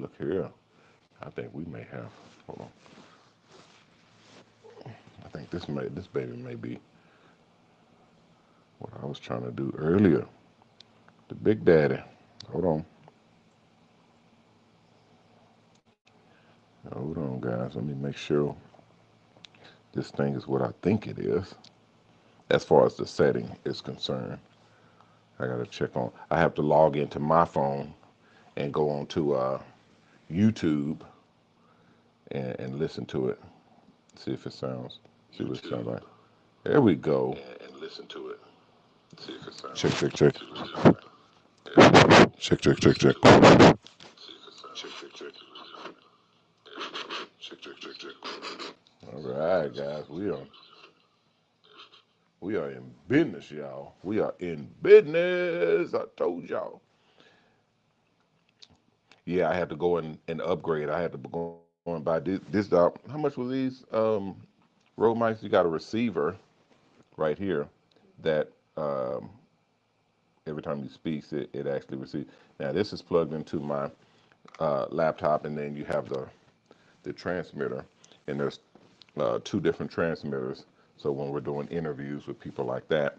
look here. I think we may have. Hold on. I think this baby may be what I was trying to do earlier. The Big Daddy. Hold on. Hold on, guys. Let me make sure this thing is what I think it is. As far as the setting is concerned, I gotta check on. I have to log into my phone and go on to YouTube and listen to it. See if it sounds. See what it sounds like. There we go. And listen to it. See if it sounds. Check, check, check. Check, check, check, check. Check, check, check. Check, check, check, check. All right, guys, we are in business, y'all. We are in business. I told y'all. Yeah, I had to go and upgrade. I had to go and buy this. How much was these Rode mics? You got a receiver right here that every time you speak, it actually receives. Now this is plugged into my laptop, and then you have the transmitter, and there's two different transmitters. So when we're doing interviews with people like that,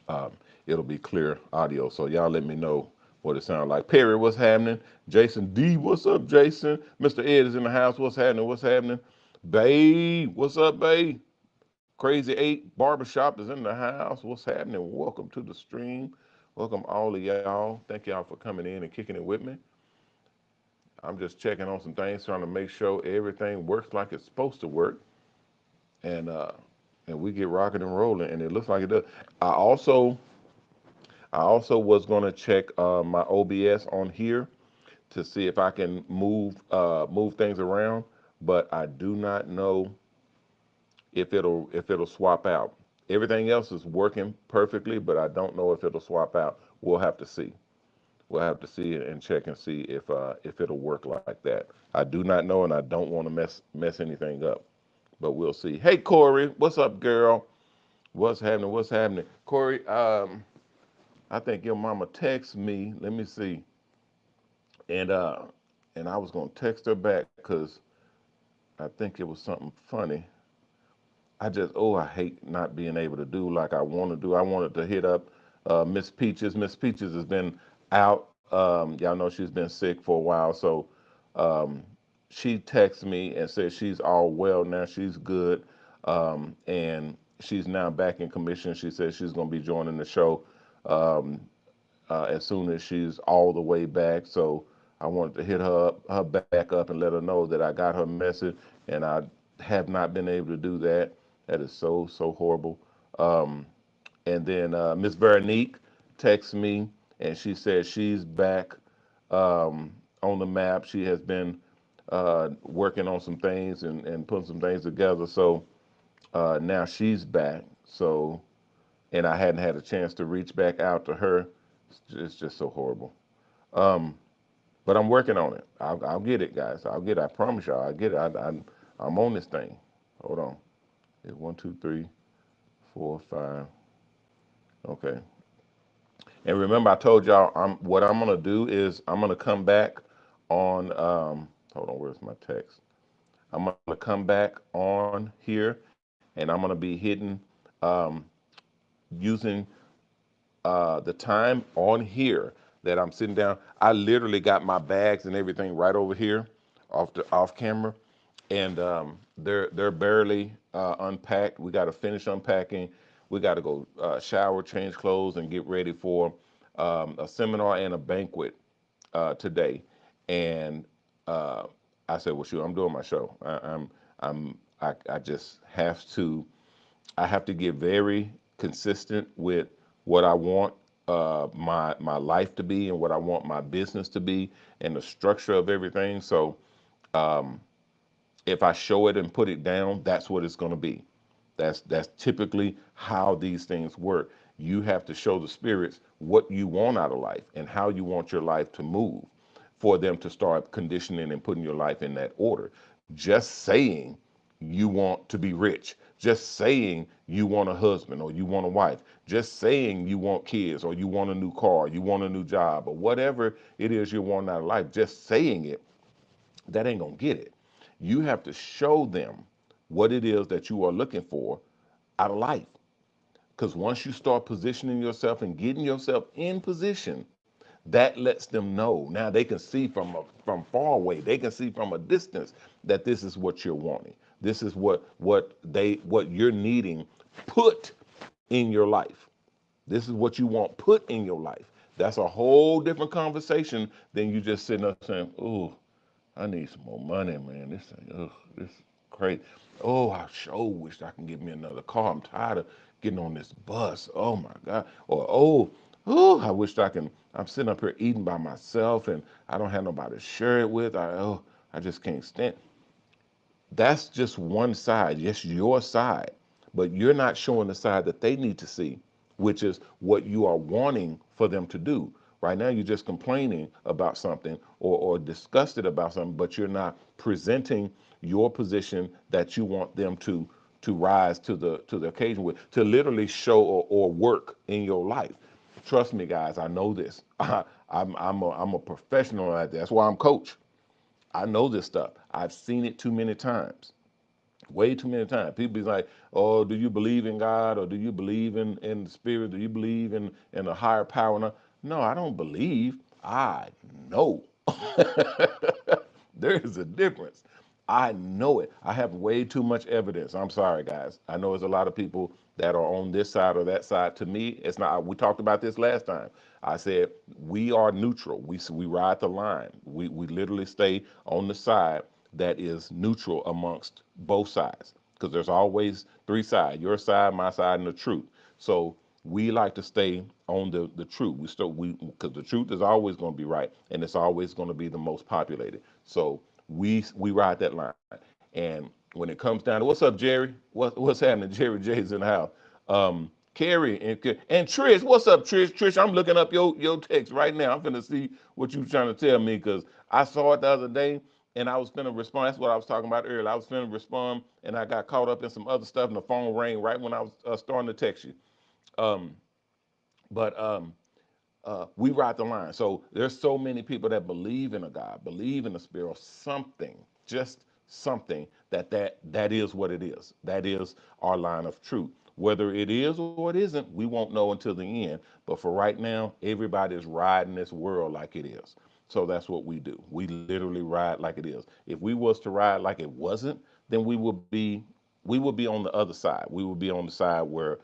um, it'll be clear audio. So y'all let me know what it sounds like. Perry, what's happening? Jason D, what's up, Jason? Mr. Ed is in the house. What's happening? What's happening? Bay, what's up, Bay? Crazy 8 Barbershop is in the house. What's happening? Welcome to the stream. Welcome all of y'all. Thank y'all for coming in and kicking it with me. I'm just checking on some things, trying to make sure everything works like it's supposed to work, and uh, and we get rocking and rolling. And it looks like it does. I also I also was gonna check my OBS on here to see if I can move things around, but I do not know if it'll swap out. Everything else is working perfectly, but I don't know if it'll swap out. We'll have to see. We'll have to see it and check and see if it'll work like that. I do not know, and I don't want to mess anything up, but we'll see. Hey Corey, what's up, girl? What's happening? What's happening, Corey? I think your mama texted me. Let me see, and uh, and I was gonna text her back because I think it was something funny. I hate not being able to do like I want to do. I wanted to hit up Miss Peaches. Miss Peaches has been out. Y'all know she's been sick for a while, so um, she texted me and said she's all well now. She's good, and she's now back in commission. She said she's going to be joining the show um, as soon as she's all the way back. So I wanted to hit her back up, and let her know that I got her message, and I have not been able to do that. That is so horrible. Um, and then Miss Veronique texts me, and she says she's back on the map. She has been working on some things and putting some things together. So now she's back. So, and I hadn't had a chance to reach back out to her. It's just so horrible. Um, but I'm working on it. I'll get it, guys. I'll get it. I promise y'all. I get it. I'm on this thing. Hold on. It's 1, 2, 3, 4, 5. Okay. And remember, I told y'all what I'm gonna do is I'm gonna come back on. Hold on, where's my text? I'm gonna come back on here, and I'm gonna be hitting, um, using the time on here that I'm sitting down. I literally got my bags and everything right over here, off camera, and they're barely unpacked. We got to finish unpacking. We got to go shower, change clothes, and get ready for a seminar and a banquet today. And uh, I said, "Well, shoot, I'm doing my show. I just have to. I have to get very consistent with what I want my life to be and what I want my business to be and the structure of everything. So um, if I show it and put it down, that's what it's going to be. That's typically how these things work. You have to show the spirits what you want out of life and how you want your life to move for them to start conditioning and putting your life in that order. Just saying you want to be rich, just saying you want a husband or you want a wife, just saying you want kids or you want a new car, you want a new job, or whatever it is you want out of life, just saying it that ain't gonna get it. You have to show them what it is that you are looking for out of life. Because once you start positioning yourself and getting yourself in position, that lets them know. Now they can see from far away. They can see from a distance that this is what you're wanting. This is what you're needing put in your life. This is what you want put in your life. That's a whole different conversation than you just sitting up saying, "Oh, I need some more money, man. This crazy. Oh, I sure wish I can get me another car. I'm tired of getting on this bus. Oh my God." Or I wish I can. I'm sitting up here eating by myself and I don't have nobody to share it with. I just can't stand. That's just one side. Yes, your side, but you're not showing the side that they need to see, which is what you are wanting for them to do. Right now, you're just complaining about something or disgusted about something, but you're not presenting your position that you want them to rise to the occasion with, to literally show or work in your life. Trust me, guys. I know this. I'm a professional at that. That's why I'm coach. I know this stuff. I've seen it too many times, way too many times. People be like, "Oh, do you believe in God, or do you believe in the spirit? Do you believe in a higher power?" No, I don't believe. I know. There is a difference. I know it. I have way too much evidence. I'm sorry, guys. I know there's a lot of people that are on this side or that side. To me, it's not. We talked about this last time. I said we are neutral. We ride the line. We literally stay on the side that is neutral amongst both sides, because there's always three sides: your side, my side, and the truth. So we like to stay on the truth. We because the truth is always going to be right, and it's always going to be the most populated. So we ride that line. And when it comes down to, what's up, Jerry? What's happening? Jerry J's in the house. Carrie and Trish, what's up, Trish? Trish, I'm looking up your text right now. I'm finna see what you trying to tell me, because I saw it the other day and I was finna respond. That's what I was talking about earlier. I was finna respond and I got caught up in some other stuff and the phone rang right when I was starting to text you. Um, but we ride the line. So there's so many people that believe in a God, believe in the spirit or something, just something that is what it is. That is our line of truth. Whether it is or it isn't, we won't know until the end. But for right now, everybody is riding this world like it is. So that's what we do. We literally ride like it is. If we was to ride like it wasn't, then we would be on the other side. We would be on the side where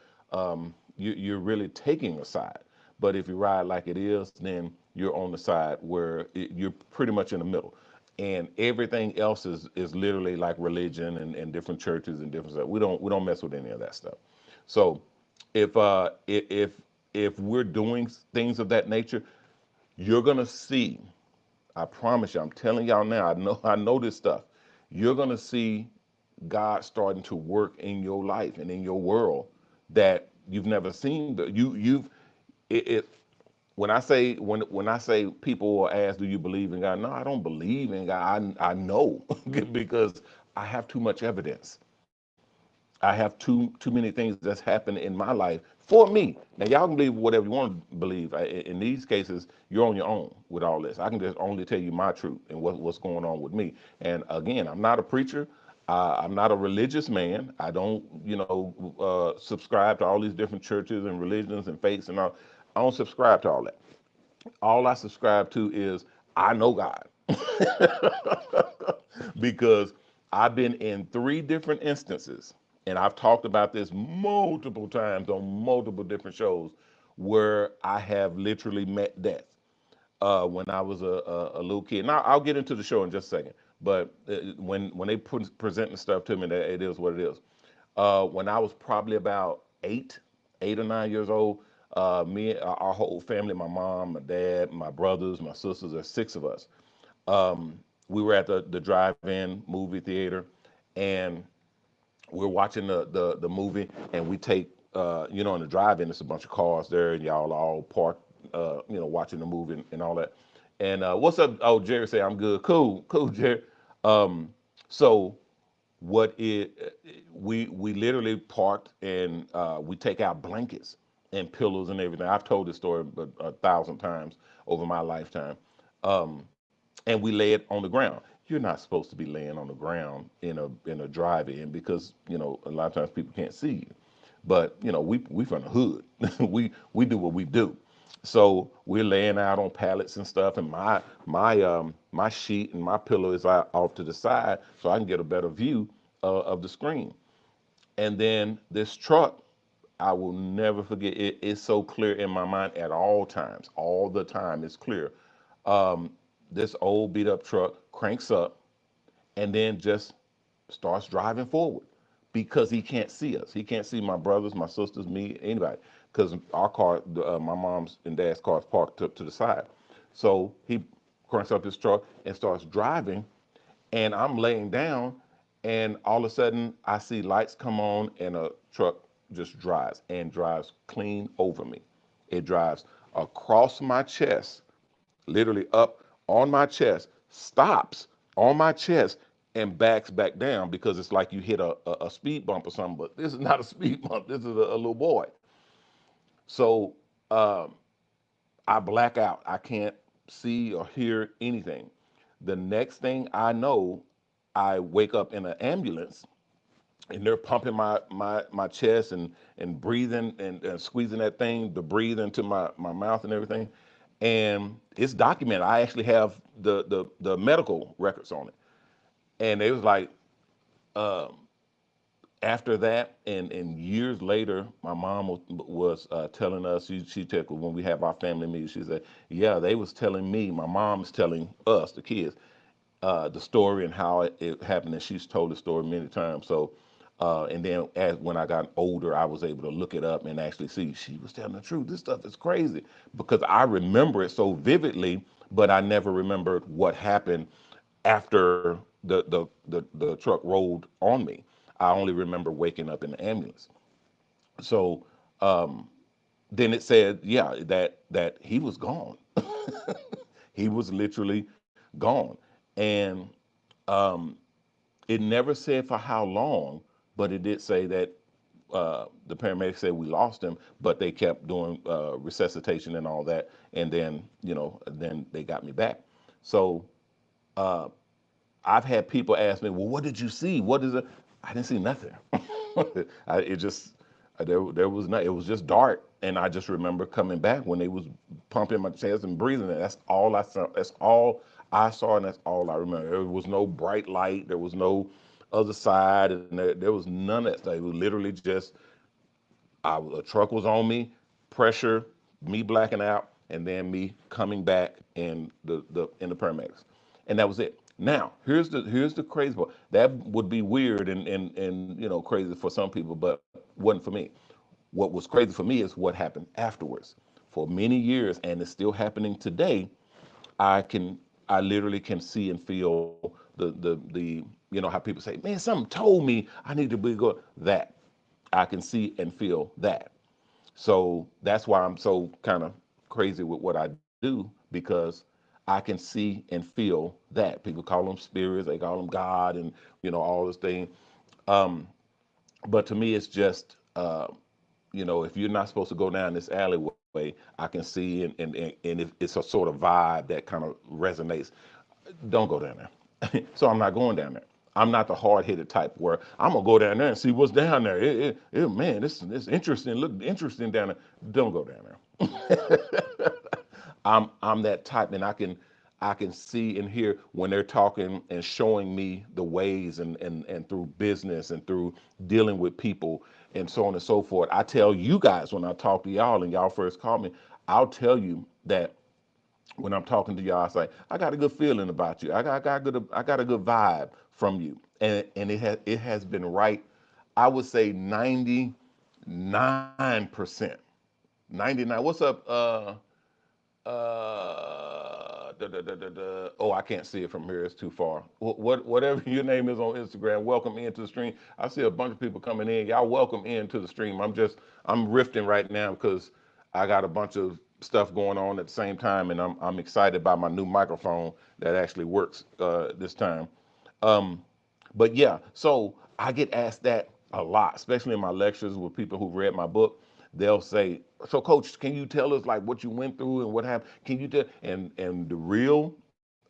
you're really taking a side. But if you ride like it is, then you're on the side where you're pretty much in the middle. And everything else is literally like religion and different churches and different stuff. We don't mess with any of that stuff. So if we're doing things of that nature, you're gonna see. I promise you. I'm telling y'all now. I know this stuff. You're gonna see God starting to work in your life and in your world that you've never seen. It when I say people will ask, "Do you believe in God?" No, I don't believe in God. I know because I have too much evidence. I have too many things that's happened in my life for me. Now y'all can believe whatever you want to believe. In these cases, you're on your own with all this. I can just only tell you my truth and what's going on with me. And again, I'm not a preacher. I'm not a religious man. I don't, subscribe to all these different churches and religions and faiths and all. I don't subscribe to all that. All I subscribe to is I know God because I've been in three different instances, and I've talked about this multiple times on multiple different shows where I have literally met death when I was a little kid. Now I'll get into the show in just a second, but when they presenting stuff to me, that it is what it is. When I was probably about 8 or 9 years old, our whole family, my mom, my dad, my brothers, my sisters, there's six of us. We were at the drive-in movie theater, and we're watching the movie, and we take in the drive-in, it's a bunch of cars there, and y'all all parked, watching the movie and all that. And what's up? Oh, Jerry say I'm good. Cool, cool, Jerry. So what it we literally parked, and we take out blankets and pillows and everything. I've told this story a thousand times over my lifetime. And we lay it on the ground. you're not supposed to be laying on the ground in a drive-in because a lot of times people can't see you. But we from the hood. We do what we do. So we're laying out on pallets and stuff, and my sheet and my pillow is out off to the side so I can get a better view of the screen. And then this truck, I will never forget it. It's so clear in my mind at all times, all the time. It's clear. Um, this old beat up truck cranks up and then just starts driving forward because he can't see us. He can't see my brothers, my sisters, me, anybody, because our car, my mom's and dad's car is parked up to the side. So he cranks up his truck and starts driving, and I'm laying down, and all of a sudden I see lights come on, and a truck just drives and drives clean over me. It drives across my chest, literally up on my chest, stops on my chest, and backs back down because it's like you hit a speed bump or something. But this is not a speed bump. This is a little boy. So um, I black out. I can't see or hear anything. The next thing I know, I wake up in an ambulance, and they're pumping my chest and breathing and squeezing that thing to breathe into my mouth and everything. And it's documented. I actually have the medical records on it. And it was like, um, after that, and years later, my mom was telling us, she took when we have our family meeting, she said, yeah, they was telling me, my mom's telling us, the kids, the story and how it happened, and she's told the story many times. So, and then when I got older, I was able to look it up and actually see she was telling the truth. This stuff is crazy because I remember it so vividly, but I never remembered what happened after the truck rolled on me. I only remember waking up in the ambulance. So um, then it said, yeah, that he was gone. He was literally gone, and um, it never said for how long, but it did say that the paramedics said we lost him, but they kept doing resuscitation and all that, and then then they got me back. So uh, I've had people ask me, well, what did you see? What is it? I didn't see nothing. It just there was not. It was just dark, and I just remember coming back when they was pumping my chest and breathing. And that's all I saw. That's all I saw, and that's all I remember. There was no bright light. There was no other side, and there was none of that stuff. It was literally just a truck was on me, pressure, me blacking out, and then me coming back in the paramedics, and that was it. Now here's the crazy part. That would be weird and crazy for some people, but wasn't for me. What was crazy for me is what happened afterwards. For many years, and it's still happening today. I can I literally can see and feel the how people say, man, something told me I need to be good. That I can see and feel that. So that's why I'm so kind of crazy with what I do because I can see and feel that. People call them spirits, they call them God, and all this thing. Um, but to me, it's just if you're not supposed to go down this alleyway, I can see and it's a sort of vibe that kind of resonates. Don't go down there. So I'm not going down there. I'm not the hard-headed type where I'm gonna go down there and see what's down there. Man, this interesting. Look interesting down there. Don't go down there. I'm that type, and I can see and hear when they're talking and showing me the ways and through business and through dealing with people and so on and so forth. I tell you guys when I talk to y'all and y'all first call me, I'll tell you that when I'm talking to y'all, I say, I got a good feeling about you. I got a good vibe from you. And it has been right, I would say 99%. 99. What's up? Oh, I can't see it from here. It's too far. Whatever your name is on Instagram, welcome into the stream. I see a bunch of people coming in. Y'all welcome into the stream. I'm rifting right now because I got a bunch of stuff going on at the same time, and I'm excited by my new microphone that actually works this time. Um, but yeah, so I get asked that a lot, especially in my lectures with people who read my book. They'll say, "So, Coach, can you tell us like what you went through and what happened? Can you tell?" And the real,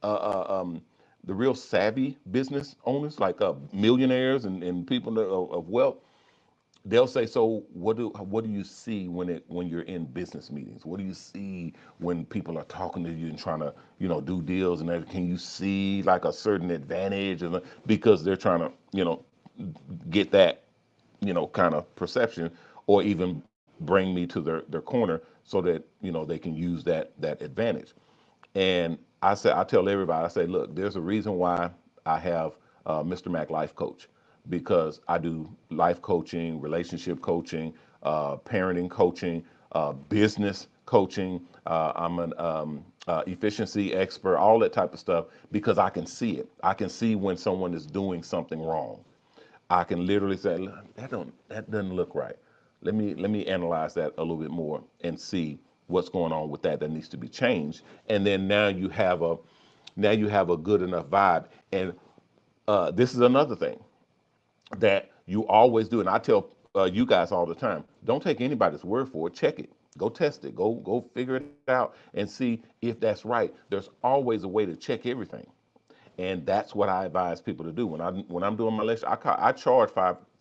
uh, uh, um, the real savvy business owners, like millionaires and people of wealth, they'll say, so what do you see when you're in business meetings? What do you see when people are talking to you and trying to, do deals and everything? Can you see like a certain advantage? And because they're trying to, get that, kind of perception, or even bring me to their corner so that, they can use that advantage. And I tell everybody, I say, look, there's a reason why I have Mr. Mac Life Coach, because I do life coaching, relationship coaching, parenting coaching, business coaching. I'm an efficiency expert, all that type of stuff, because I can see it. I can see when someone is doing something wrong. I can literally say, "Look, that doesn't look right. Let me analyze that a little bit more and see what's going on with that needs to be changed." And then now you have a good enough vibe. And this is another thing that you always do, and I tell you guys all the time: don't take anybody's word for it. Check it. Go test it. Go figure it out and see if that's right. There's always a way to check everything. And that's what I advise people to do when I'm doing my lecture. I charge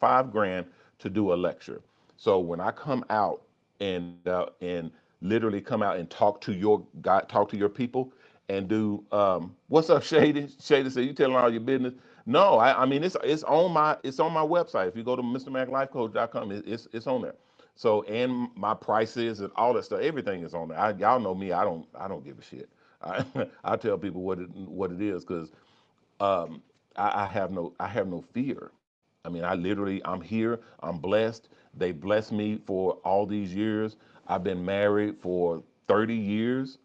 five grand to do a lecture. So when I come out and literally come out and talk to your people, and do what's up, Shady? Shady said, you telling all your business? No, I mean, it's on my website. If you go to mrmaclifecoach.com, it's on there. So, and my prices and all that stuff, everything is on there. Y'all know me. I don't give a shit. I, I tell people what it is, because I have no fear. I mean, I'm here. I'm blessed. They blessed me for all these years. I've been married for 30 years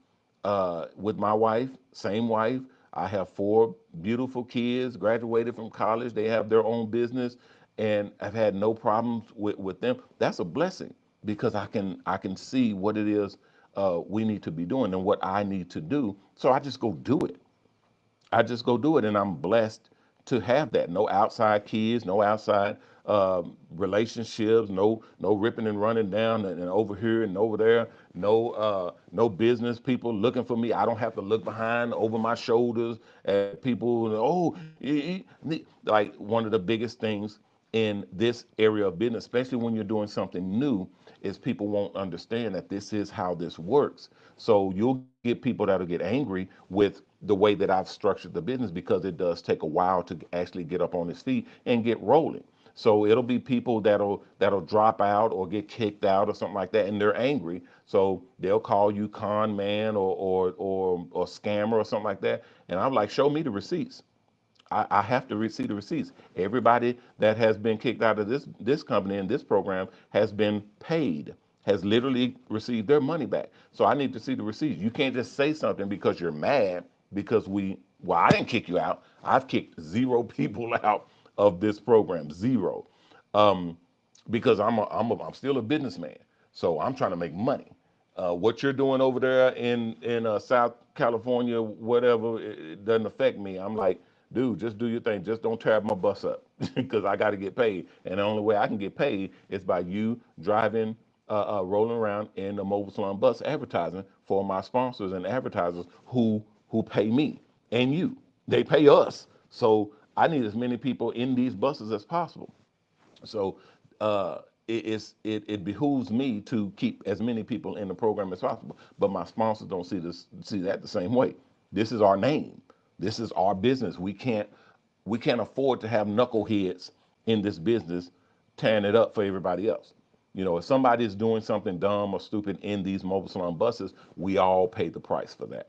with my wife, same wife. I have four beautiful kids, graduated from college. They have their own business, and I've had no problems with them. That's a blessing, because I can see what it is we need to be doing and what I need to do. So I just go do it. And I'm blessed to have that. No outside kids, no outside relationships, no ripping and running down and over here and over there. No business people looking for me. I don't have to look behind over my shoulders at people. Oh, like one of the biggest things in this area of business, especially when you're doing something new, is people won't understand that this is how this works. So you'll get people that'll get angry with the way that I've structured the business, because it does take a while to actually get up on his feet and get rolling. So it'll be people that'll drop out or get kicked out or something like that, and they're angry. So they'll call you con man or scammer or something like that. And I'm like, show me the receipts. I have to see the receipts. Everybody that has been kicked out of this company and this program has been paid, has literally received their money back. So I need to see the receipts. You can't just say something because you're mad, because I didn't kick you out. I've kicked zero people out of this program, zero, um, because I'm still a businessman. So I'm trying to make money. What you're doing over there in South California, whatever, it doesn't affect me. I'm like, dude, just do your thing. Just don't tear my bus up, because I got to get paid. And the only way I can get paid is by you driving, rolling around in the mobile salon bus, advertising for my sponsors and advertisers who pay me and you. They pay us. So I need as many people in these buses as possible. So it behooves me to keep as many people in the program as possible. But my sponsors don't see that the same way. This is our name. This is our business. We can't afford to have knuckleheads in this business tearing it up for everybody else. If somebody is doing something dumb or stupid in these mobile salon buses, we all pay the price for that.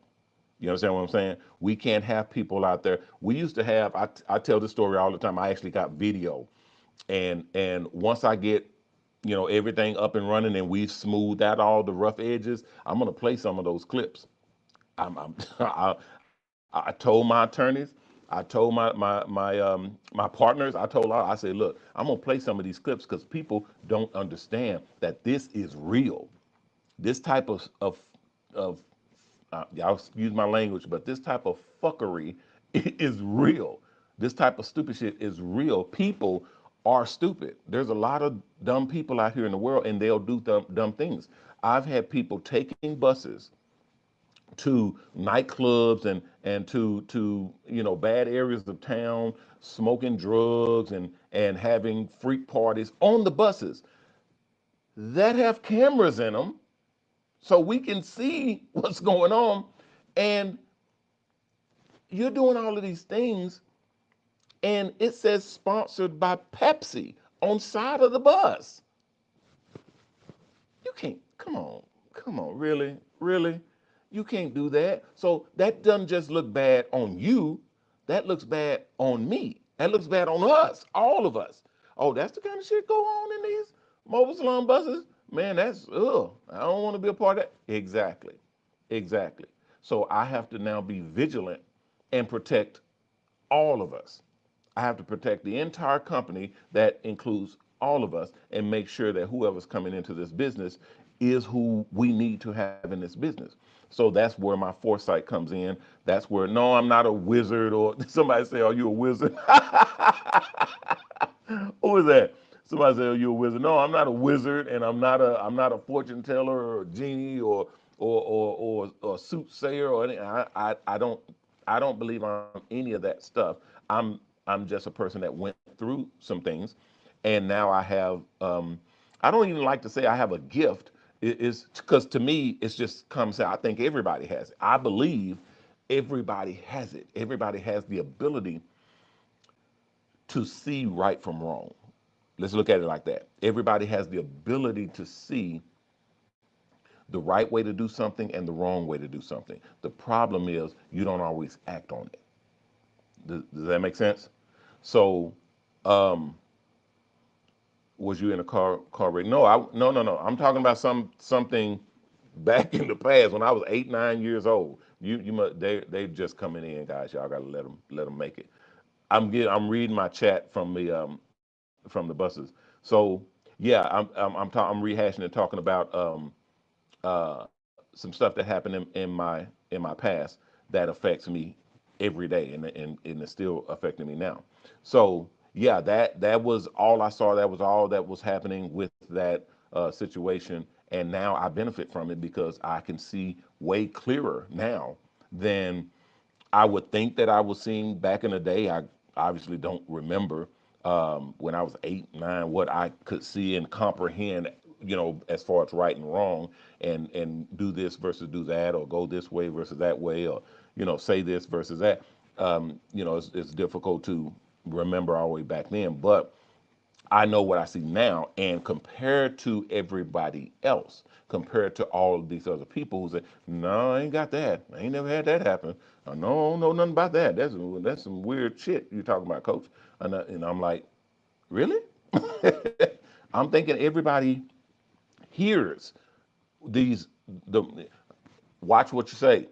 You understand what I'm saying? We can't have people out there. We used to have. I tell this story all the time. I actually got video, and once I get everything up and running and we've smoothed out all the rough edges, I'm gonna play some of those clips. I told my attorneys, I told my partners, I told all, I said, look, I'm gonna play some of these clips because people don't understand that this is real. This type of y'all excuse my language, but this type of fuckery is real. This type of stupid shit is real. People are stupid. There's a lot of dumb people out here in the world, and they'll do dumb things. I've had people taking buses to nightclubs and to bad areas of town, smoking drugs and having freak parties on the buses that have cameras in them so we can see what's going on. And you're doing all of these things, and it says sponsored by Pepsi on side of the bus. You can't, come on, really, really? You can't do that. So that doesn't just look bad on you, that looks bad on me. That looks bad on us, all of us. Oh, that's the kind of shit go on in these mobile salon buses? Man, that's, ugh, I don't want to be a part of that. Exactly, exactly. So I have to now be vigilant and protect all of us. I have to protect the entire company that includes all of us and make sure that whoever's coming into this business is who we need to have in this business. So that's where my foresight comes in. That's where, no, I'm not a wizard, or somebody say, are you a wizard? Who is that? Somebody say, "Oh, you're a wizard." No, I'm not a wizard, and I'm not a fortune teller or a genie or soothsayer or anything. I don't believe I'm any of that stuff. I'm just a person that went through some things, and now I have. I don't even like to say I have a gift. It is because to me it's just comes out. I think everybody has it. I believe everybody has it. Everybody has the ability to see right from wrong. Let's look at it like that. Everybody has the ability to see the right way to do something and the wrong way to do something. The problem is you don't always act on it. Does that make sense? So, um, was you in a car wreck? No, no. I'm talking about something back in the past when I was 8, 9 years old. You must they just coming in, guys. Y'all gotta let them make it. I'm reading my chat from the buses. So yeah, I'm rehashing and talking about some stuff that happened in my past that affects me every day, and it's still affecting me now. So yeah, that was all I saw. That was all that was happening with that situation, and now I benefit from it because I can see way clearer now than I would think that I was seeing back in the day. I obviously don't remember when I was 8, 9 what I could see and comprehend, as far as right and wrong, and do this versus do that, or go this way versus that way, or say this versus that. It's difficult to remember all the way back then, but I know what I see now, and compared to everybody else, compared to all of these other people who say, "No, I ain't got that. I ain't never had that happen. No, I don't know nothing about that. That's some weird shit you're talking about, coach." And I'm like, really? I'm thinking everybody hears these the watch what you say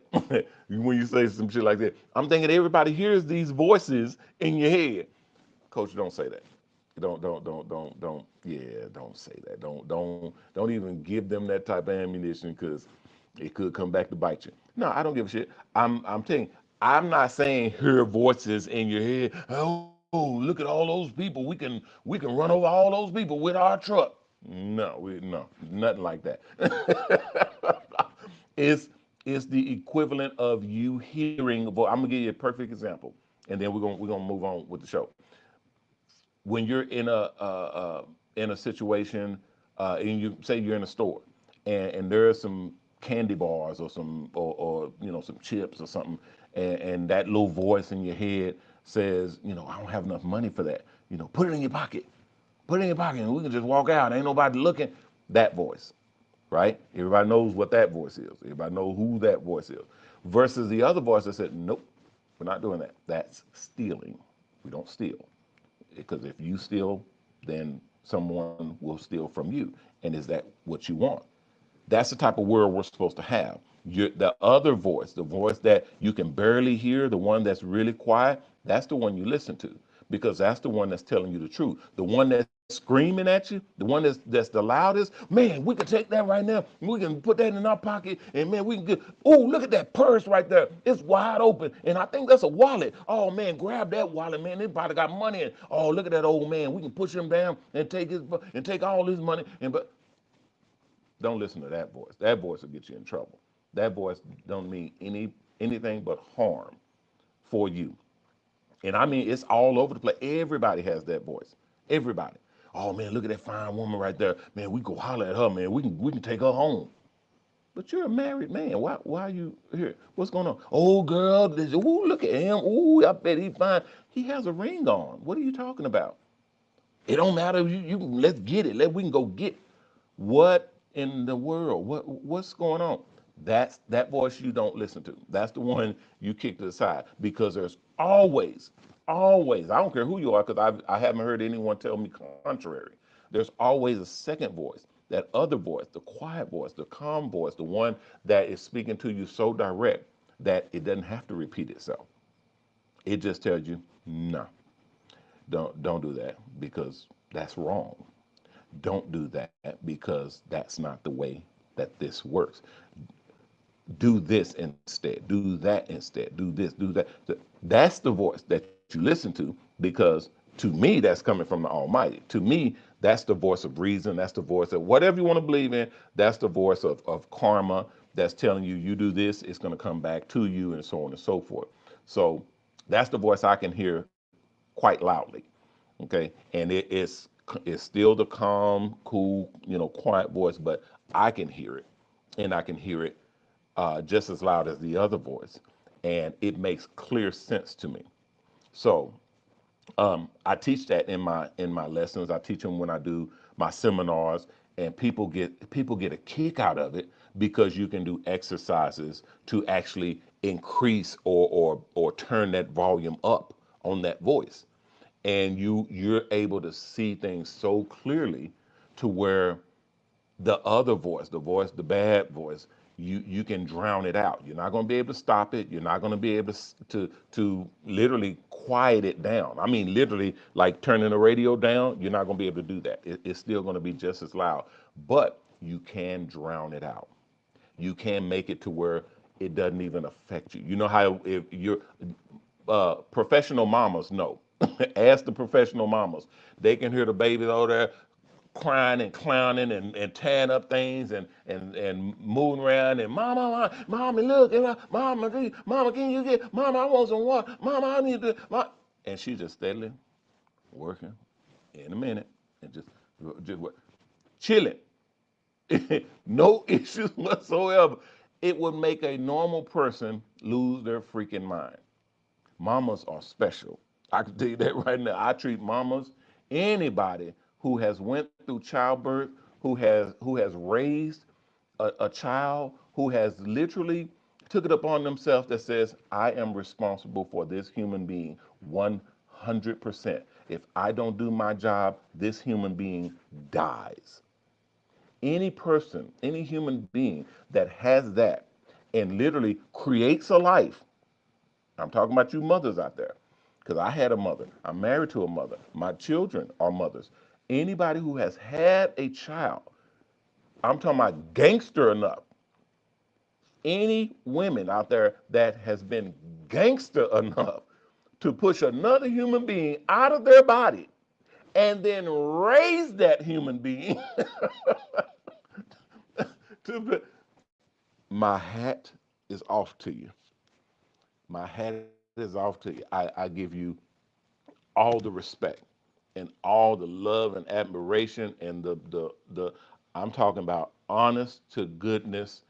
when you say some shit like that. I'm thinking everybody hears these voices in your head. Coach, don't say that. Don't. Yeah, don't say that. Don't even give them that type of ammunition because it could come back to bite you. No, I don't give a shit. I'm telling you, I'm not saying hear voices in your head. Oh, look at all those people. We can run over all those people with our truck. No, nothing like that. it's it's the equivalent of you hearing a voice. I'm gonna give you a perfect example, and then we're gonna move on with the show. When you're in a situation, and you say you're in a store, and there are some candy bars or some chips or something, and that little voice in your head says, I don't have enough money for that. Put it in your pocket. Put it in your pocket, and we can just walk out. Ain't nobody looking. That voice, right? Everybody knows what that voice is. Everybody knows who that voice is. Versus the other voice that said, nope, we're not doing that. That's stealing. We don't steal. Because if you steal, then someone will steal from you. And is that what you want? That's the type of world we're supposed to have. The other voice, the voice that you can barely hear, the one that's really quiet, that's the one you listen to, because that's the one that's telling you the truth. The one that's screaming at you, the one that's the loudest. Man, we can take that right now. We can put that in our pocket, and man, we can get. Oh, look at that purse right there. It's wide open, and I think that's a wallet. Oh man, grab that wallet, man. This probably got money in it. Oh, look at that old man. We can push him down and take all his money. Don't listen to that voice. That voice will get you in trouble. That voice don't mean anything but harm for you. And I mean, it's all over the place. Everybody has that voice. Everybody. Oh man, look at that fine woman right there. Man, we go holler at her, man. We can take her home. But you're a married man. Why are you here? What's going on? Oh girl, ooh, look at him. Ooh, I bet he's fine. He has a ring on. What are you talking about? It don't matter. You let's get it. We can go get. What in the world? What's going on? That's that voice you don't listen to. That's the one you kick to the side because there's always. I don't care who you are because I haven't heard anyone tell me contrary. There's always a second voice, that other voice, the quiet voice, the calm voice, the one that is speaking to you so direct that it doesn't have to repeat itself. It just tells you, no, don't do that because that's wrong. Don't do that because that's not the way that this works. Do this instead. Do that instead. Do this, do that. That's the voice that you listen to because to me, that's coming from the Almighty. To me, that's the voice of reason. That's the voice of whatever you want to believe in. That's the voice of karma that's telling you, you do this, it's going to come back to you, and so on and so forth. So that's the voice I can hear quite loudly. Okay. And it's still the calm, cool, quiet voice, but I can hear it, and I can hear it just as loud as the other voice, and it makes clear sense to me. So I teach that in my lessons. I teach them when I do my seminars, and people get a kick out of it because you can do exercises to actually increase or turn that volume up on that voice, and you're able to see things so clearly to where the other voice, the bad voice, you can drown it out. You're not going to be able to stop it. You're not going to be able to literally quiet it down. I mean, literally, like turning the radio down. You're not going to be able to do that. It's still going to be just as loud, but you can drown it out. You can make it to where it doesn't even affect you. You know how if you're professional mamas know. Ask the professional mamas. They can hear the babies over there crying and clowning and tearing up things and moving around and mama, look, mama, can you get, mama, I want some water, mama, I need to, and she's just steadily working in a minute and just chilling, no issues whatsoever. It would make a normal person lose their freaking mind. Mamas are special. I can tell you that right now. I treat mamas, anybody who has went through childbirth, who has raised a child, who has literally took it upon themselves that says, I am responsible for this human being 100%. If I don't do my job, this human being dies. Any person, any human being that has that and literally creates a life. I'm talking about you mothers out there, because I had a mother. I'm married to a mother. My children are mothers. Anybody who has had a child, I'm talking about gangster enough. Any women out there that has been gangster enough to push another human being out of their body and then raise that human being to my hat is off to you. My hat is off to you. I give you all the respect and all the love and admiration and the I'm talking about honest to goodness.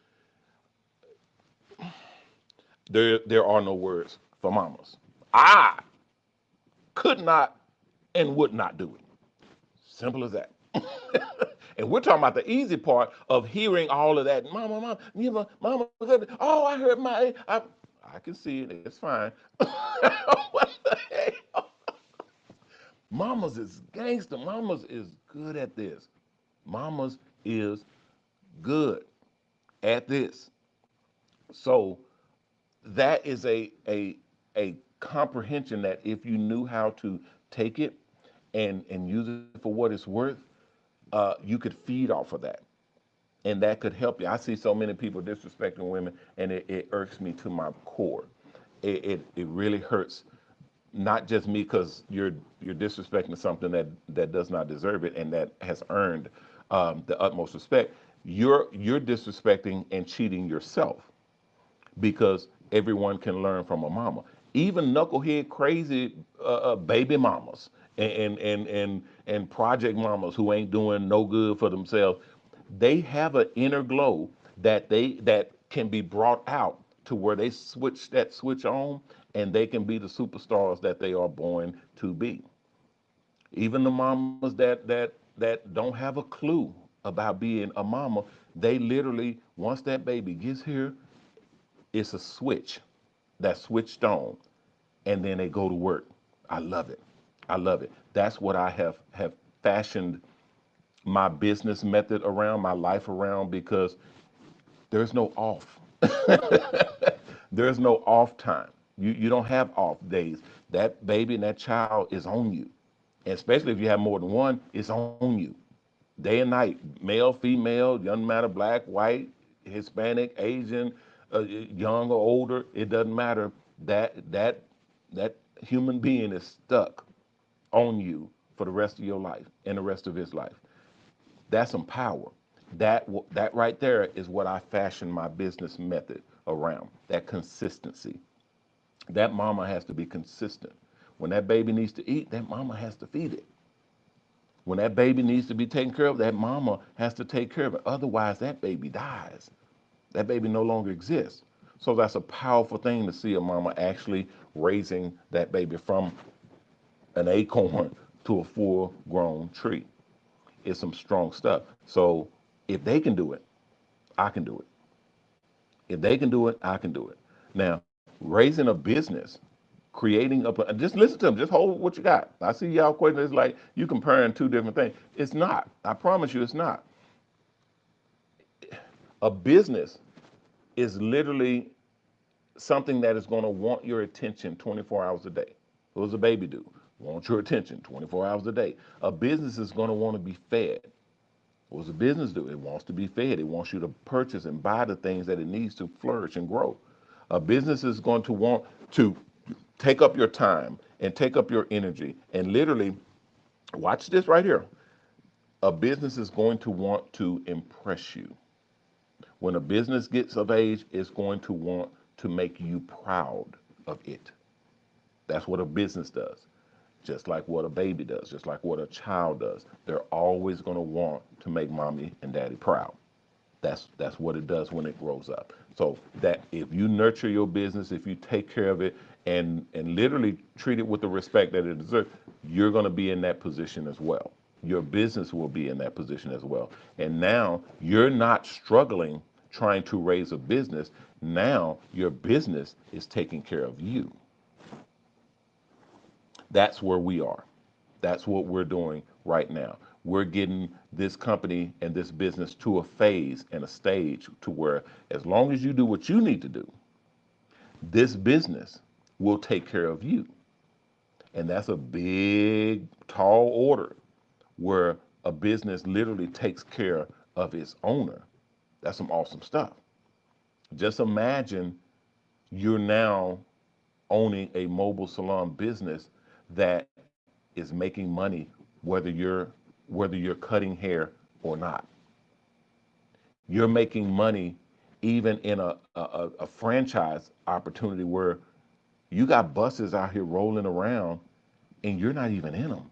There are no words for mamas. I could not and would not do it. Simple as that. And we're talking about the easy part of hearing all of that. Mama, mama, oh, I heard I can see it. It's fine. What the hell? Mamas is gangster. Mamas is good at this. Mamas is good at this. So that is a comprehension that if you knew how to take it and use it for what it's worth, you could feed off of that, and that could help you. I see so many people disrespecting women, and it irks me to my core. It really hurts, not just me because you're disrespecting something that does not deserve it and that has earned the utmost respect. You're disrespecting and cheating yourself. because everyone can learn from a mama. Even knucklehead crazy baby mamas and project mamas who ain't doing no good for themselves, they have an inner glow that can be brought out to where they switch that switch on and they can be the superstars that they are born to be. Even the mamas that don't have a clue about being a mama, they literally, once that baby gets here, it's a switch that's switched on, and then they go to work. I love it. I love it. That's what I have fashioned my business method around, my life around, because there's no off. There's no off time. You don't have off days. That baby and that child is on you. And especially if you have more than one, it's on you. Day and night, male, female, doesn't matter, black, white, Hispanic, Asian, young or older, it doesn't matter. That human being is stuck on you for the rest of your life and the rest of his life. That's some power. That right there is what I fashion my business method around. That consistency. That mama has to be consistent. When that baby needs to eat, that mama has to feed it. When that baby needs to be taken care of, that mama has to take care of it. Otherwise, that baby dies. That baby no longer exists. So that's a powerful thing to see a mama actually raising that baby from an acorn to a full grown tree. It's some strong stuff. So if they can do it, I can do it. If they can do it, I can do it. Now, raising a business, creating a, just listen to them, just hold what you got. I see y'all questions, it's like you comparing two different things. It's not. I promise you it's not. A business is literally something that is going to want your attention 24 hours a day. What does a baby do? Want your attention 24 hours a day. A business is going to want to be fed. What does a business do? It wants to be fed. It wants you to purchase and buy the things that it needs to flourish and grow. A business is going to want to take up your time and take up your energy. And literally, watch this right here. A business is going to want to impress you. When a business gets of age, it's going to want to make you proud of it. That's what a business does. Just like what a baby does, just like what a child does. They're always going to want to make mommy and daddy proud. That's what it does when it grows up. So that if you nurture your business, if you take care of it and literally treat it with the respect that it deserves, you're going to be in that position as well. Your business will be in that position as well. And now you're not struggling trying to raise a business. Now your business is taking care of you. That's where we are. That's what we're doing right now. We're getting this company and this business to a phase and a stage to where as long as you do what you need to do, this business will take care of you. And that's a big, tall order where a business literally takes care of its owner. That's some awesome stuff. Just imagine you're now owning a mobile salon business that is making money whether you're cutting hair or not. You're making money even in a franchise opportunity where you got buses out here rolling around and you're not even in them.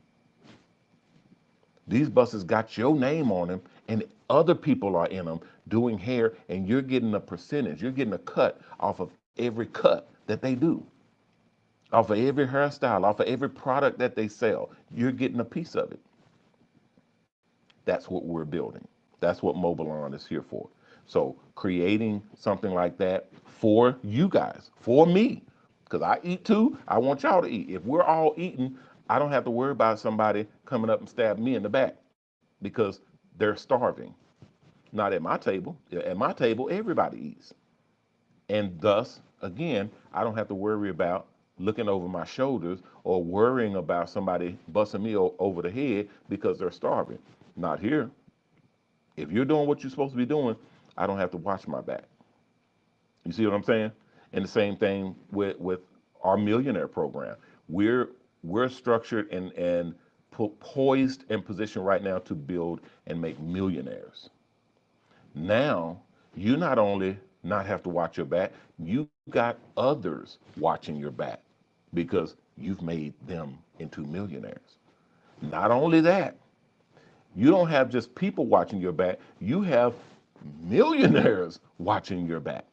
These buses got your name on them and other people are in them doing hair and you're getting a percentage. You're getting a cut off of every cut that they do, off of every hairstyle, off of every product that they sell. You're getting a piece of it. That's what we're building. That's what Mobilon is here for. So creating something like that for you guys, for me, because I eat too. I want y'all to eat. If we're all eating, I don't have to worry about somebody coming up and stabbing me in the back because they're starving. Not at my table. At my table, everybody eats. And thus, again, I don't have to worry about looking over my shoulders or worrying about somebody busting me over the head because they're starving. Not here. If you're doing what you're supposed to be doing, I don't have to watch my back. You see what I'm saying? And the same thing with our millionaire program. We're structured and poised and positioned right now to build and make millionaires. Now, you not only not have to watch your back. You got others watching your back because you've made them into millionaires. Not only that, you don't have just people watching your back, you have millionaires watching your back.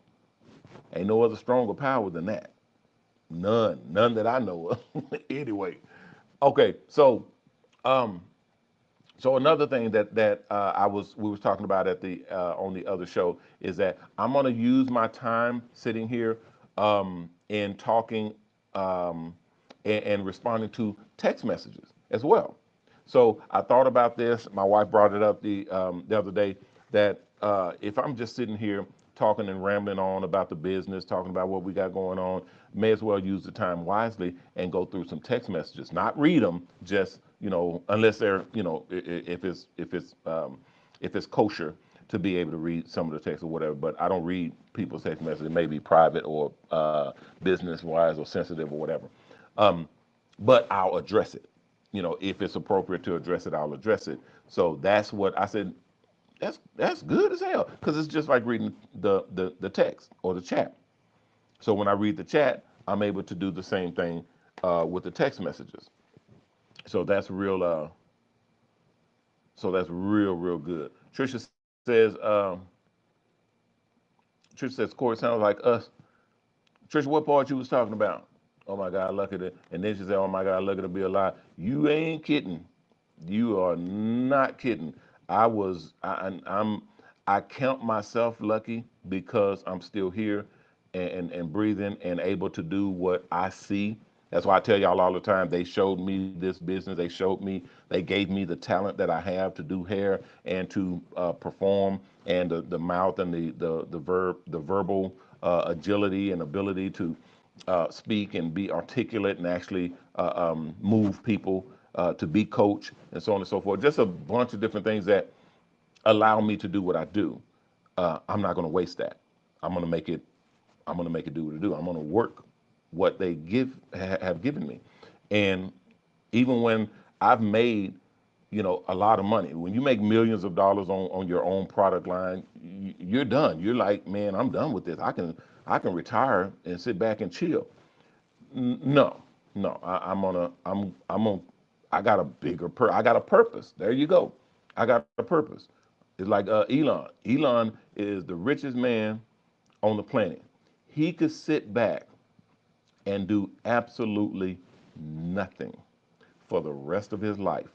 Ain't no other stronger power than that. None that I know of. Anyway, okay, um, so another thing that we was talking about at the on the other show is that I'm gonna use my time sitting here and talking and responding to text messages as well. So I thought about this. My wife brought it up the other day that if I'm just sitting here talking and rambling on about the business, talking about what we got going on, may as well use the time wisely and go through some text messages. Not read them, just unless they're if it's kosher to be able to read some of the text or whatever. But I don't read people's text messages. It may be private or business wise or sensitive or whatever. Um, but I'll address it. If it's appropriate to address it, I'll address it. So that's what I said. That's good as hell because it's just like reading the text or the chat. So when I read the chat, I'm able to do the same thing with the text messages. So that's real. Real good. Trisha says, Corey sounds like us. Trisha, what part you was talking about? Oh my God, lucky to. And then she said, oh my God, lucky to be alive. You ain't kidding. You are not kidding. I'm I count myself lucky because I'm still here and breathing and able to do what I see. That's why I tell y'all all the time. They showed me this business. They gave me the talent that I have to do hair and to perform, and the mouth and the verbal agility and ability to speak and be articulate and actually move people, to be coach and so on and so forth. Just a bunch of different things that allow me to do what I do. I'm not going to waste that. I'm going to make it. I'm going to make it do what it do. I'm going to work what they have given me, and even when I've made a lot of money. When you make millions of dollars on your own product line, you're done. You're like, man, I'm done with this. I can retire and sit back and chill. No, no. I got a I got a purpose. There you go. I got a purpose. It's like Elon. Elon is the richest man on the planet. He could sit back and do absolutely nothing for the rest of his life,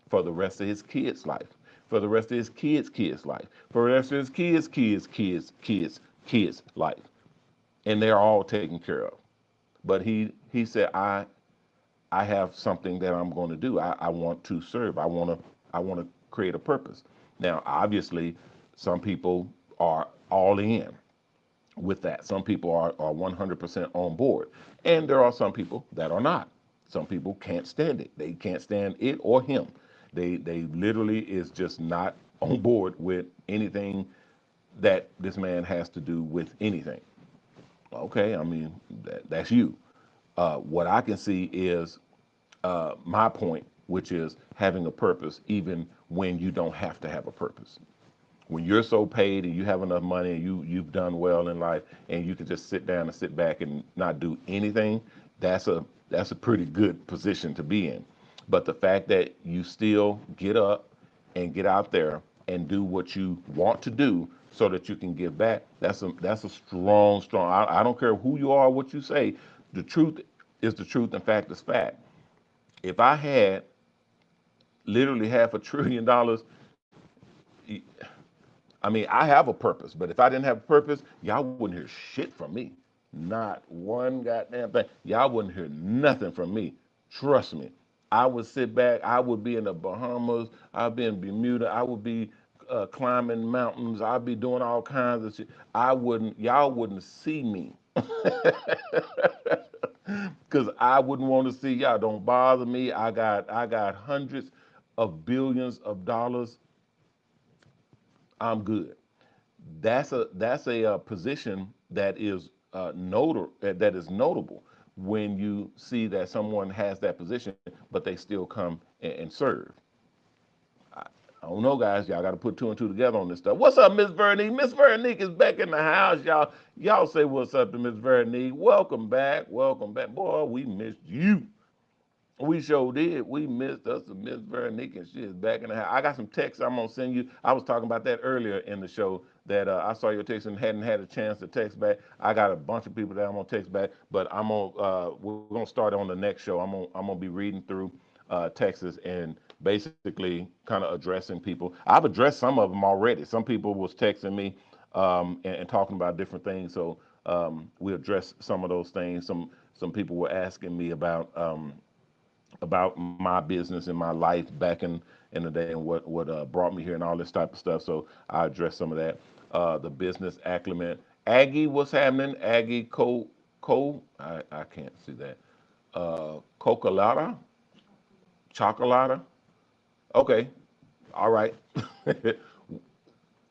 for the rest of his kids' life, for the rest of his kids' life, for the rest of his kids' life, and they're all taken care of. But he said, I have something that I'm going to do. I want to serve. I want to create a purpose. Now, obviously, some people are all in with that. Some people are 100% on board, and there are some people that are not. Some people can't stand it. They can't stand it or him. They literally is just not on board with anything that this man has to do with anything. Okay, I mean that's you. What I can see is my point, which is having a purpose, even when you don't have to have a purpose. When you're so paid and you have enough money and you've done well in life and you can just sit down and sit back and not do anything, that's a pretty good position to be in. But the fact that you still get up and get out there and do what you want to do so that you can give back, that's a strong. I don't care who you are, what you say. The truth is the truth, and fact is fact. If I had literally $500 billion, I mean, I have a purpose, but if I didn't have a purpose, y'all wouldn't hear shit from me. Not one goddamn thing. Y'all wouldn't hear nothing from me. Trust me. I would sit back. I would be in the Bahamas. I'd be in Bermuda. I would be climbing mountains. I'd be doing all kinds of shit. Y'all wouldn't see me. Because I wouldn't want to see y'all. Don't bother me. I got hundreds of billions of dollars. I'm good. That's a position that is notable when you see that someone has that position, but they still come and serve. I, I don't know, guys. Y'all got to put two and two together on this stuff. What's up, Miss Veronique? Miss Veronique is back in the house, y'all. Y'all say what's up to Miss Veronique. Welcome back. Welcome back. Boy, we missed you. We sure did. We missed us some Miss Veronique, and she is back in the house. I got some texts I'm gonna send you. I was talking about that earlier in the show that I saw your text and hadn't had a chance to text back. I got a bunch of people that I'm gonna text back, but we're gonna start on the next show. I'm gonna be reading through texts and basically kind of addressing people. I've addressed some of them already. Some people was texting me and talking about different things. So we addressed some of those things. Some people were asking me about my business and my life back in the day and what brought me here and all this type of stuff. So I addressed some of that. The business acclimate. Aggie, what's happening? Aggie I can't see that. Cocolata? Chocolata? Okay. All right.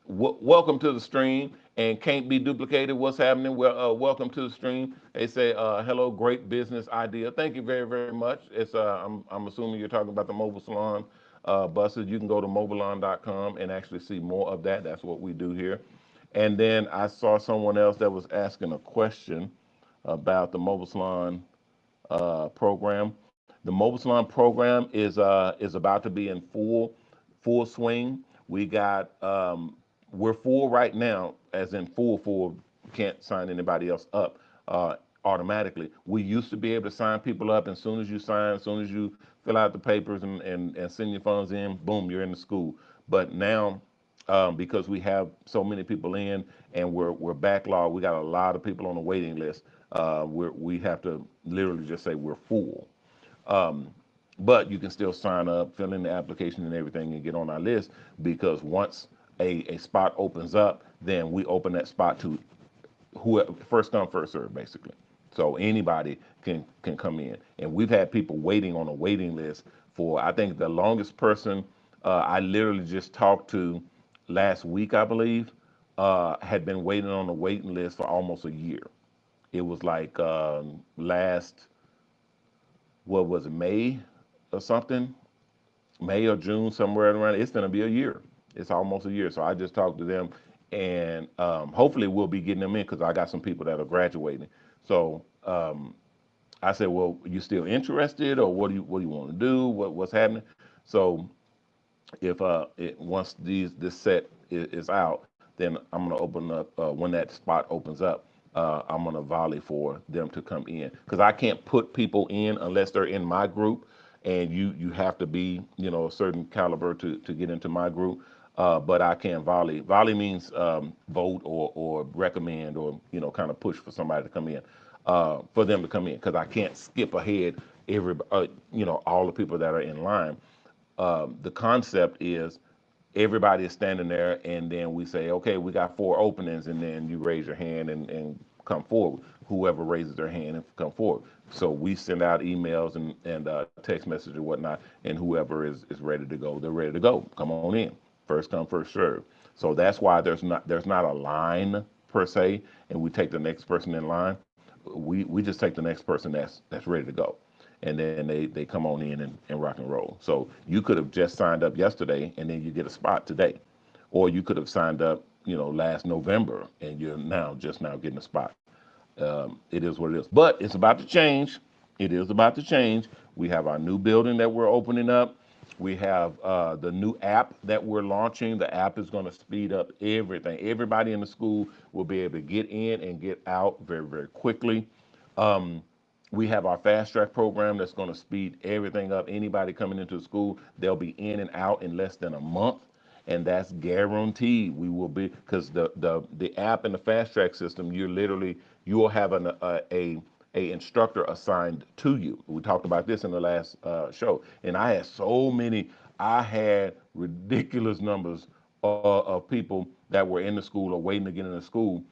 Welcome to the stream and can't be duplicated. What's happening? Well, welcome to the stream. They say, hello, great business idea. Thank you very, very much. I'm assuming you're talking about the mobile salon buses. You can go to mobilon.com and actually see more of that. That's what we do here. And then I saw someone else that was asking a question about the mobile salon program. The mobile salon program is about to be in full swing. We got we're full right now, as in full. Can't sign anybody else up automatically. We used to be able to sign people up, and as soon as you sign, as soon as you fill out the papers and send your funds in, boom, you're in the school. But now, because we have so many people in and we're backlogged, we got a lot of people on the waiting list. We have to literally just say we're full. Um, but you can still sign up, fill in the application and everything, and get on our list because once a spot opens up, then we open that spot to whoever, first come, first serve, basically. So anybody can come in, and we've had people waiting on a waiting list for. I think the longest person I literally just talked to last week, I believe, had been waiting on the waiting list for almost a year. It was like last, what was it, May or something? May or June, somewhere around. It's going to be a year. It's almost a year. So I just talked to them, and hopefully we'll be getting them in because I got some people that are graduating. So I said, well, you still interested, or what do you want to do? What's happening? So if once this set is out, then I'm gonna open up when that spot opens up. I'm gonna volley for them to come in because I can't put people in unless they're in my group, and you have to be a certain caliber to get into my group. But I can volley. Volley means vote or recommend or kind of push for somebody to come in, for them to come in because I can't skip ahead all the people that are in line. The concept is everybody is standing there, and then we say, okay, we got four openings, and then you raise your hand and come forward. Whoever raises their hand and come forward. So we send out emails and text message or whatnot, and whoever is ready to go, they're ready to go. Come on in. First come, first serve. So that's why there's not a line per se, and we take the next person in line. We just take the next person that's ready to go, and then they come on in and rock and roll. So you could have just signed up yesterday and then you get a spot today, or you could have signed up last November and you're just now getting a spot. It is what it is, but it's about to change. It is about to change. We have our new building that we're opening up. We have the new app that we're launching. The app is going to speed up everything. Everybody in the school will be able to get in and get out very, very quickly. Um, we have our fast track program that's going to speed everything up. Anybody coming into the school, they'll be in and out in less than a month, and that's guaranteed. We will be because the app and the fast track system, you will have a instructor assigned to you. We talked about this in the last show, and I had ridiculous numbers of people that were in the school or waiting to get into school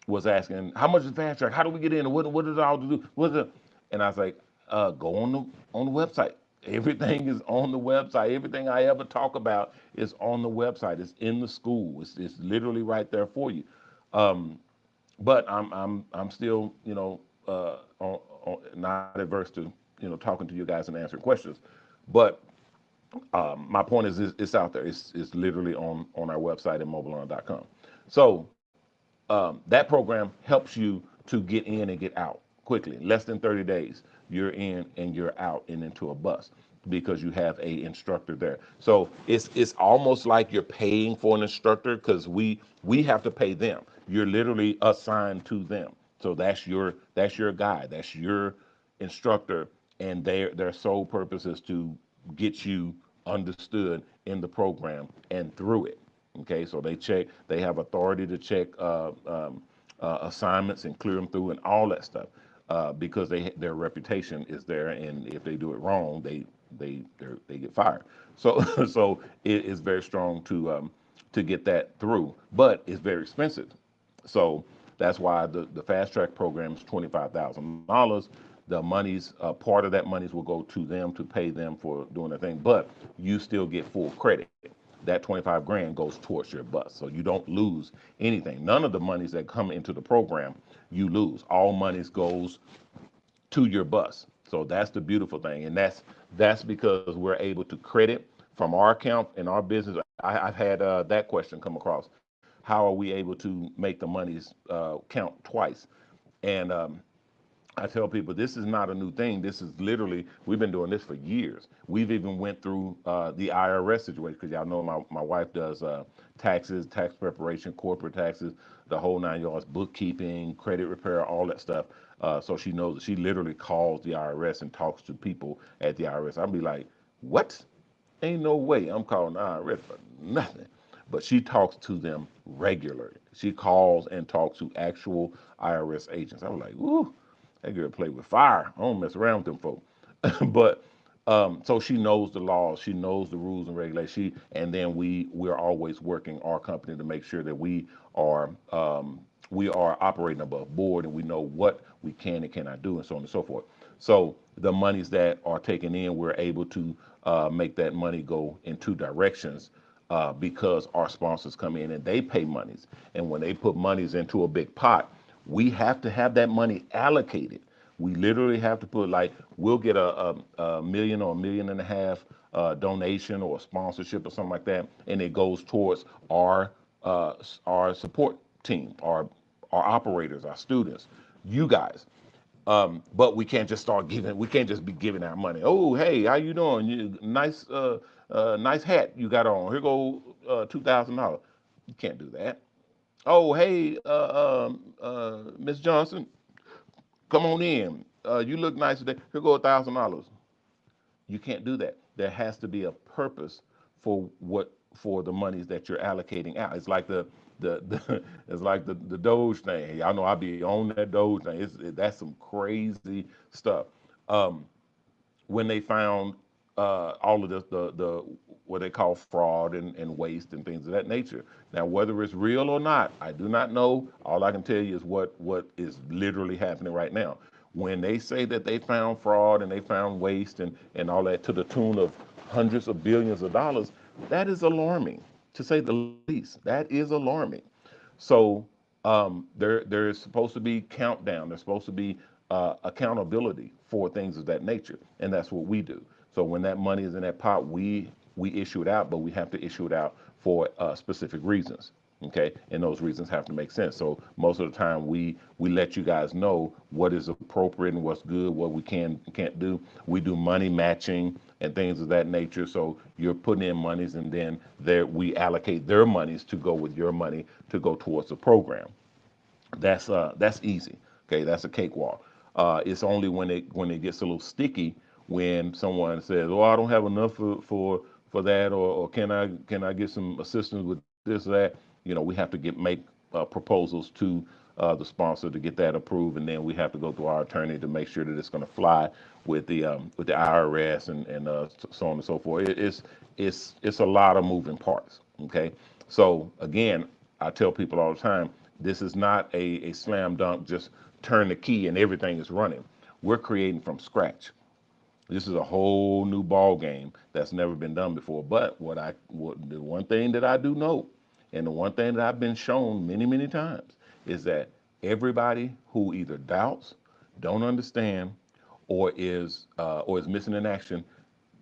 was asking, how much is fast track? How do we get in? What does it all do? What's it? And I was like, go on the website. Everything is on the website. Everything I ever talk about is on the website. It's in the school. It's literally right there for you. Um, but I'm still not adverse to talking to you guys and answering questions. But My point is, it's out there. It's literally on our website at mobileon.com. So that program helps you to get in and get out quickly. Less than 30 days, you're in and you're out and into a bus because you have a instructor there. So it's almost like you're paying for an instructor because we have to pay them. You're literally assigned to them. So that's your guide. That's your instructor, and their sole purpose is to get you understood in the program and through it. Okay, so they have authority to check assignments and clear them through and all that stuff because their reputation is there, and if they do it wrong, they get fired. So so it is very strong to get that through, but it's very expensive. So that's why the fast track program is $25,000. The monies, part of that monies will go to them to pay them for doing their thing, but you still get full credit. That 25 grand goes towards your bus. So you don't lose anything. None of the monies that come into the program, you lose. All monies goes to your bus. So that's the beautiful thing. And that's because we're able to credit from our account in our business. I've had that question come across. How are we able to make the monies count twice? And I tell people this is not a new thing. This is literally we've been doing this for years. We've even went through the IRS situation because y'all know my wife does taxes, tax preparation, corporate taxes, the whole 9 yards, bookkeeping, credit repair, all that stuff. So she knows that she literally calls the IRS and talks to people at the IRS. I'll be like, what? Ain't no way I'm calling the IRS for nothing. But she talks to them regularly. She calls and talks to actual IRS agents. I was like, ooh, that girl play with fire. I don't mess around with them folk. But so she knows the laws, she knows the rules and regulations. And then we're always working our company to make sure that we are operating above board and we know what we can and cannot do and so on and so forth. So the monies that are taken in, we're able to make that money go in two directions because our sponsors come in and they pay monies. And when they put monies into a big pot, we have to have that money allocated. We literally have to put like we'll get a million or a million and a half donation or sponsorship or something like that, and it goes towards our support team, our operators, our students, you guys. But we can't just start giving. We can't just be giving out money. Oh, hey, how you doing? Nice hat you got on. Here go $2,000. You can't do that. Oh, hey, Miss Johnson, come on in. You look nice today. Here go $1,000. You can't do that. There has to be a purpose for the monies that you're allocating out. It's like the it's like the Doge thing. Y'all know I be on that Doge thing. That's some crazy stuff. Um, when they found all of the what they call fraud and waste and things of that nature. Now, whether it's real or not, I do not know. All I can tell you is what is literally happening right now. When they say that they found fraud and they found waste and all that to the tune of hundreds of billions of dollars, that is alarming, to say the least. That is alarming. So there is supposed to be countdown. There's supposed to be accountability for things of that nature, and that's what we do. So when that money is in that pot, we issue it out, but we have to issue it out for specific reasons. Okay, and those reasons have to make sense. So most of the time, we let you guys know what is appropriate and what's good, what we can't do. We do money matching and things of that nature. So you're putting in monies, and then there we allocate their monies to go with your money to go towards the program. That's easy. Okay, that's a cakewalk. It's only when it gets a little sticky when someone says, "Oh, I don't have enough for that," or can I get some assistance with this or that. We have to make proposals to the sponsor to get that approved, and then we have to go through our attorney to make sure that it's going to fly with the IRS and so on and so forth. It's a lot of moving parts. Okay, so again, I tell people all the time, this is not a slam dunk, just turn the key and everything is running. We're creating from scratch. This is a whole new ball game that's never been done before. But the one thing that I do know, and the one thing that I've been shown many, many times, is that everybody who either doubts, don't understand, or is missing in action,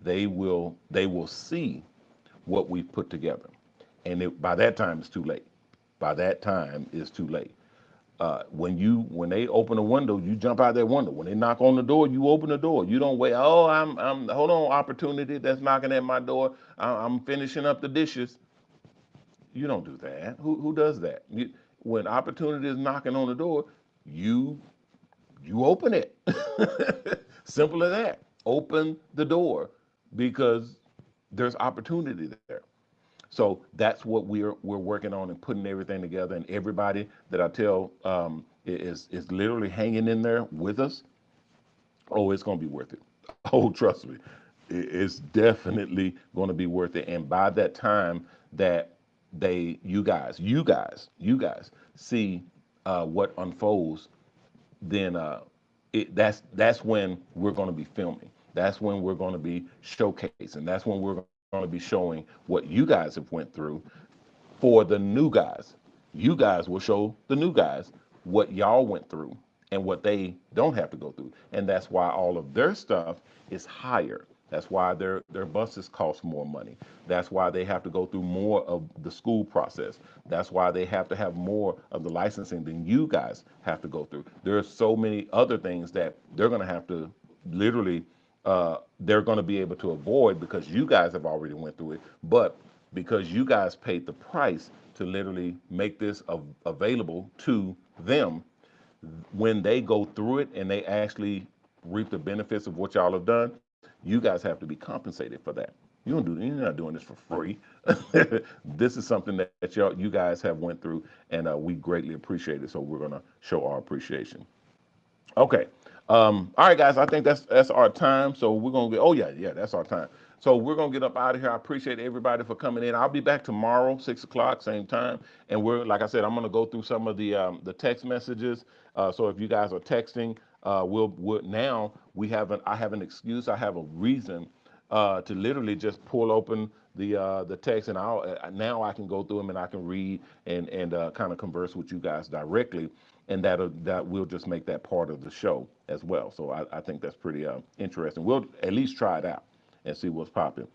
they will see what we've put together, and by that time it's too late. By that time it's too late. When they open a window, you jump out that window. When they knock on the door, you open the door. You don't wait. Oh, I'm hold on, opportunity that's knocking at my door. I'm finishing up the dishes. You don't do that. Who does that? When opportunity is knocking on the door, you you open it. Simple as that. Open the door because there's opportunity there. So that's what we're working on and putting everything together. And everybody that I tell is literally hanging in there with us. Oh, it's going to be worth it. Oh, trust me, it's definitely going to be worth it. And by that time that you guys see what unfolds, then that's when we're going to be filming. That's when we're going to be showcasing. That's when we're going to be showing what you guys have went through for the new guys. You guys will show the new guys what y'all went through and what they don't have to go through. And that's why all of their stuff is higher. That's why their buses cost more money. That's why they have to go through more of the school process. That's why they have to have more of the licensing than you guys have to go through. There are so many other things that they're going to have to literally they're going to be able to avoid because you guys have already went through it. But because you guys paid the price to literally make this available to them, when they go through it and they actually reap the benefits of what y'all have done, you guys have to be compensated for that. You're not doing this for free. This is something that you guys have went through, and we greatly appreciate it. So we're gonna show our appreciation. Okay. All right, guys. I think that's our time. So we're gonna get. Oh yeah, that's our time. So we're gonna get up out of here. I appreciate everybody for coming in. I'll be back tomorrow, 6 o'clock, same time. And we're like I said, I'm gonna go through some of the text messages. So if you guys are texting, we'll now I have an excuse. I have a reason to literally just pull open the text, and now I can go through them and I can read and kind of converse with you guys directly, and that will just make that part of the show as well. So I think that's pretty interesting. We'll at least try it out and see what's popping.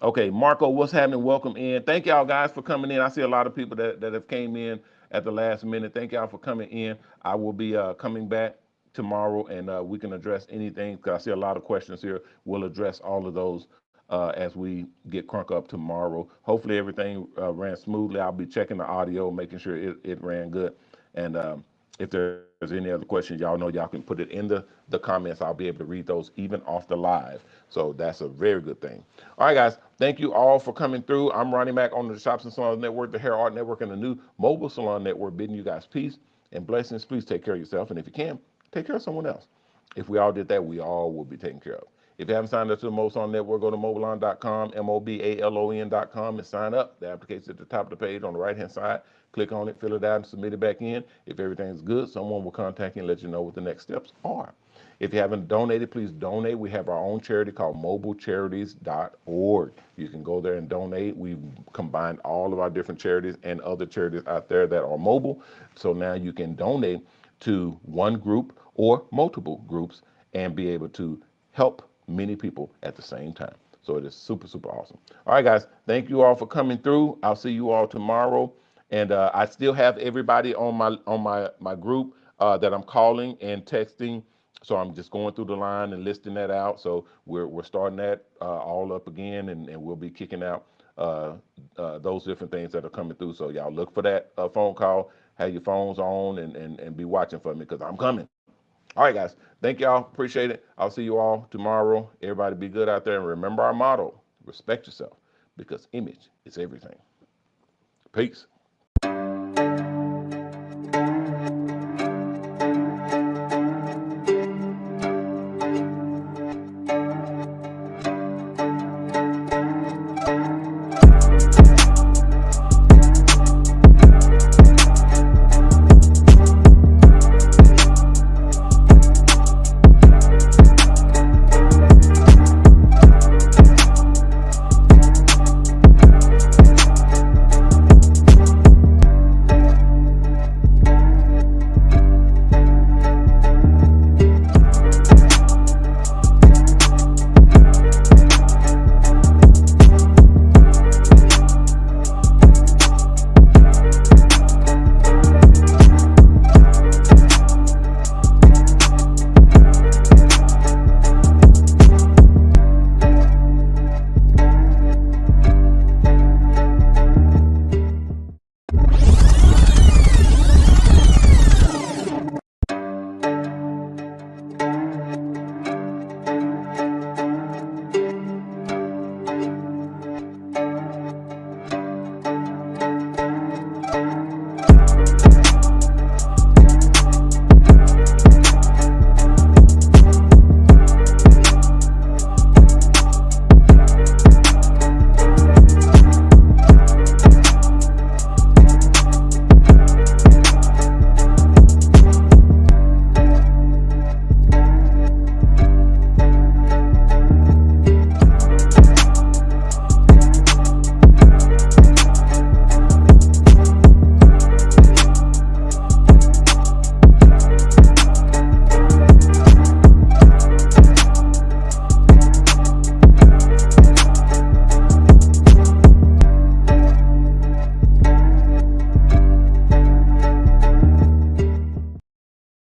Okay, Marco, what's happening? Welcome in. Thank y'all guys for coming in. I see a lot of people that have came in at the last minute. Thank y'all for coming in. I will be coming back tomorrow, and we can address anything because I see a lot of questions here. We'll address all of those as we get crunk up tomorrow. Hopefully everything ran smoothly. I'll be checking the audio, making sure it ran good. And if there's any other questions, y'all know y'all can put it in the comments. I'll be able to read those even off the live. So that's a very good thing. All right, guys. Thank you all for coming through. I'm Ronnie Mack on the Shops and Salons Network, the Hair Art Network, and the new Mobile Salon Network, bidding you guys peace and blessings. Please take care of yourself. And if you can, take care of someone else. If we all did that, we all would be taken care of. If you haven't signed up to the Mobile Salon Network, go to mobilon.com, mobalon.com, and sign up. The application's at the top of the page on the right-hand side. Click on it, fill it out, and submit it back in. If everything's good, someone will contact you and let you know what the next steps are. If you haven't donated, please donate. We have our own charity called mobilecharities.org. You can go there and donate. We've combined all of our different charities and other charities out there that are mobile. So now you can donate to one group or multiple groups and be able to help many people at the same time. So it is super, super awesome. All right, guys. Thank you all for coming through. I'll see you all tomorrow. And I still have everybody on my group that I'm calling and texting. So I'm just going through the line and listing that out. So we're starting that all up again, and we'll be kicking out those different things that are coming through. So y'all look for that phone call. Have your phones on and be watching for me because I'm coming. All right, guys. Thank y'all. Appreciate it. I'll see you all tomorrow. Everybody be good out there. And remember our motto, respect yourself because image is everything. Peace.